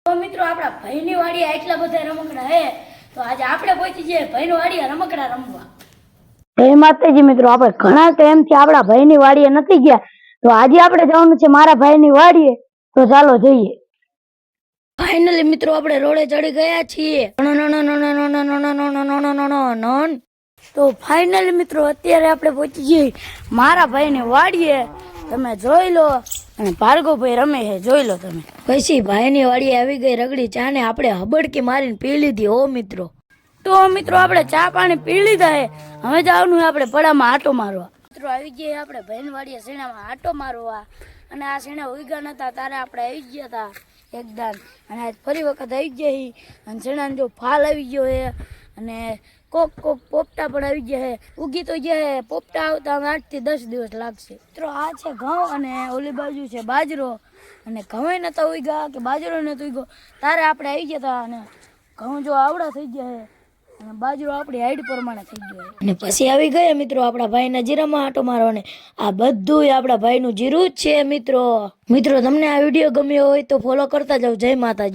તો મિત્રો આપણા ભાઈની વાડીએ આટલા બધા રમકડા હે તો આજે આપણે પહોંચી જઈએ ભાઈની વાડીએ રમકડા રમવા। જય માતાજી મિત્રો, આપણે ઘણા ટાઈમથી આપણા ભાઈની વાડીએ નથી ગયા તો આજે આપણે જવાનું છે મારા ભાઈની વાડીએ, તો ચાલો જઈએ। ફાઇનલી મિત્રો આપણે રોડે ચડી ગયા છીએ। તો ફાઇનલી મિત્રો અત્યારે આપણે પહોંચી જઈએ મારા ભાઈની વાડીએ, તમે જોઈ લો। અને ભાર્ગવભાઈ રમે છે, જોઈ લો તમે। પછી ભાઈની વાડીએ આવી ગઈ રગડી ચા ને આપણે હબડકી મારીને પી લીધી હો મિત્રો। તો મિત્રો આપણે ચા પાણી પી લીધા હે, હવે જવાનું આપણે પડામાં આટો મારવા। મિત્રો આવી ગયા આપણે ભાઈની વાડીએ શેણામાં આટો મારવા, અને આ શેણા ઉગ્યા નતા તારે આપણે આવી ગયા હતા એકદમ, અને આજ ફરી વખત આવી ગયા અને શેણાનો જો ફાલ આવી ગયો હે, અને કોક પોપટા પણ આવી ગયા હે, ઉગી તો ગયા હે, પોપટા આવતા 8 થી 10 દિવસ લાગશે। મિત્રો આ છે ઘઉં અને ઓલી બાજુ છે બાજરો, અને ઘઉં નતા ઉગ્યા કે બાજરો નતો ઉગ્યો તારે આપણે આવી ગયા હતા, અને ઘઉં જો આવડા થઈ ગયા હે અને બાજરો આપણી હાઈટ પ્રમાણે થઈ ગયો હે। અને પછી આવી ગયા મિત્રો આપણા ભાઈના જીરામાં આટો મારવાને, આ બધું આપણા ભાઈનું જીરું જ છે મિત્રો। મિત્રો તમને આ વિડીયો ગમ્યો હોય તો ફોલો કરતા જાવ। જય માતાજી।